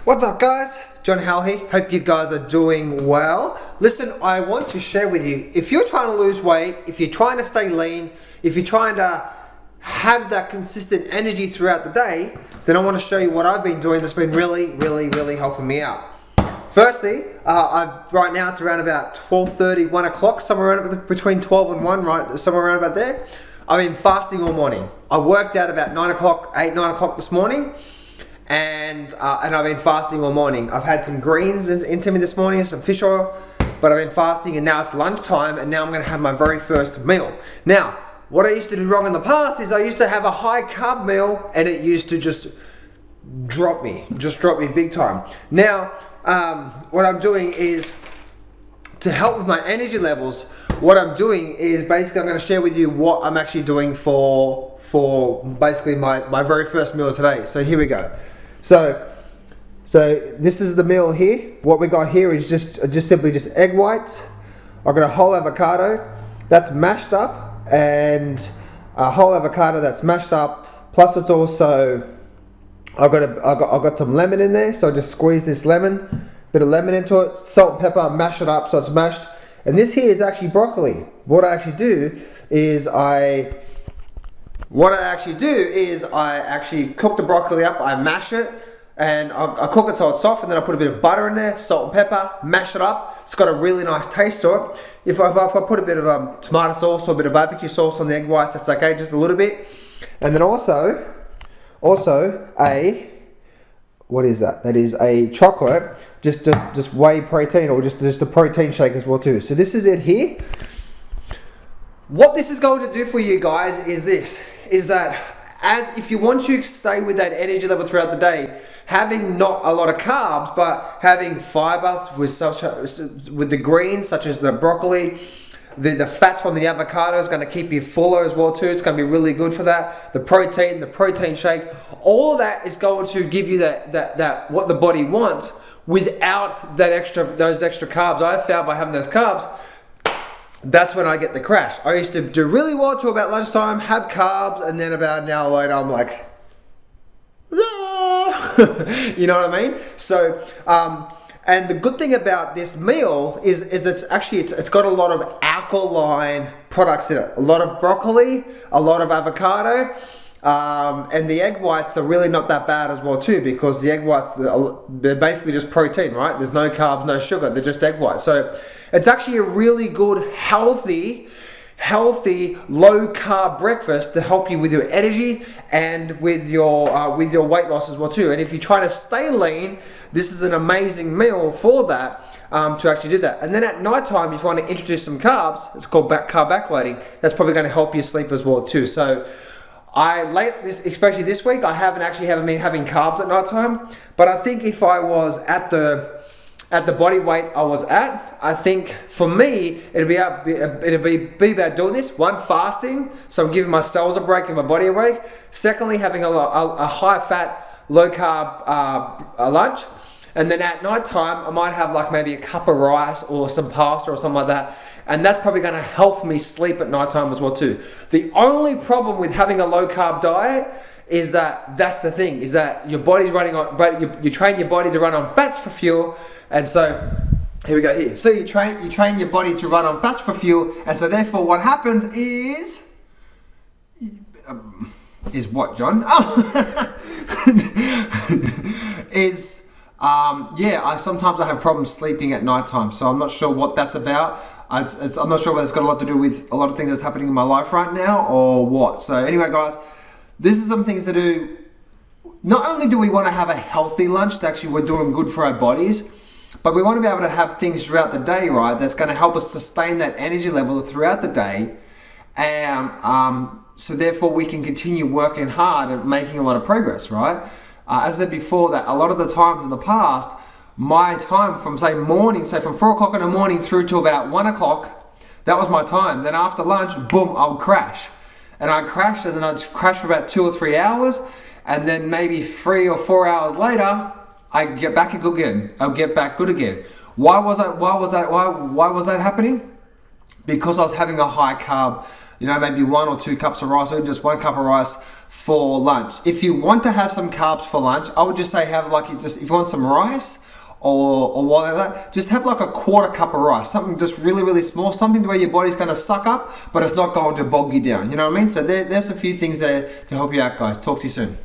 What's up guys? John Howell here. Hope you guys are doing well. Listen, I want to share with you, if you're trying to lose weight, if you're trying to stay lean, if you're trying to have that consistent energy throughout the day, then I want to show you what I've been doing that's been really helping me out. Firstly, right now it's around about 12:30, 1 o'clock, somewhere around between 12 and 1, right, somewhere around about there. I've been fasting all morning. I worked out about 9 o'clock, 8, 9 o'clock this morning. And I've been fasting all morning. I've had some greens into me this morning, some fish oil, but I've been fasting and now it's lunchtime and now I'm gonna have my very first meal. Now, what I used to do wrong in the past is I used to have a high carb meal and it used to just drop me big time. Now, what I'm doing is, to help with my energy levels, what I'm doing is basically I'm gonna share with you what I'm actually doing for basically my very first meal today. So here we go. So this is the meal here. What we got here is just simply egg whites. I've got a whole avocado that's mashed up, and a whole avocado that's mashed up. Plus it's also I've got some lemon in there. So I just squeeze this lemon, bit of lemon into it, salt, pepper, mash it up so it's mashed. And this here is actually broccoli. What I actually do is I actually cook the broccoli up, I mash it, and I cook it so it's soft, and then I put a bit of butter in there, salt and pepper, mash it up. It's got a really nice taste to it. If I put a bit of tomato sauce or a bit of barbecue sauce on the egg whites, that's okay, just a little bit. And then also what is that? That is a chocolate, just whey protein, or just a protein shake as well too. So this is it here. What this is going to do for you guys is this, is that if you want to stay with that energy level throughout the day, having not a lot of carbs, but having fibers with the greens, such as the broccoli, the fats from the avocado is going to keep you fuller as well too. It's going to be really good for that. The protein shake, all of that is going to give you that what the body wants without those extra carbs. I've found by having those carbs, that's when I get the crash. I used to do really well till about lunchtime, have carbs, and then about an hour later I'm like, yeah. You know what I mean? So, and the good thing about this meal is it's got a lot of alkaline products in it. A lot of broccoli, a lot of avocado, and the egg whites are really not that bad as well too, because the egg whites, they're basically just protein, right? There's no carbs, no sugar, they're just egg whites. So it's actually a really good, healthy, low carb breakfast to help you with your energy and with your weight loss as well too. And if you're trying to stay lean, this is an amazing meal for that, to actually do that. And then at night time, if you want to introduce some carbs, it's called carb backloading. That's probably going to help you sleep as well too. So especially this week, I haven't been having carbs at night time. But I think if I was at the body weight I was at, I think for me it'd be about doing this. One, fasting, so I'm giving my cells a break and my body a break. Secondly, having a high fat, low carb lunch. And then at night time, I might have like maybe a cup of rice or some pasta or something like that. And that's probably going to help me sleep at night time as well too. The only problem with having a low carb diet is that's the thing, is that your body's running on, but you train your body to run on fats for fuel. And so, here we go here. So you train your body to run on fats for fuel. And so therefore what happens is what, John? Sometimes I have problems sleeping at night time, so I'm not sure what that's about. I'm not sure whether it's got a lot to do with a lot of things that's happening in my life right now or what. So anyway guys, this is some things to do. Not only do we want to have a healthy lunch that actually we're doing good for our bodies, but we want to be able to have things throughout the day, right, that's going to help us sustain that energy level throughout the day. And so therefore we can continue working hard and making a lot of progress, right? As I said before, that a lot of the times in the past, my time from from 4 o'clock in the morning through to about 1 o'clock, that was my time. Then after lunch, boom, I would crash. And I'd crash, and then I'd crash for about 2 or 3 hours, and then maybe 3 or 4 hours later, I'd get back good again. I'd get back good again. Why was that happening? Because I was having a high carb, maybe 1 or 2 cups of rice, or just 1 cup of rice for lunch. If you want to have some carbs for lunch, I would just say have like, if you want some rice or whatever, just have like a quarter cup of rice, something just really, really small, something where your body's gonna suck up, but it's not going to bog you down, you know what I mean? So there's a few things there to help you out, guys. Talk to you soon.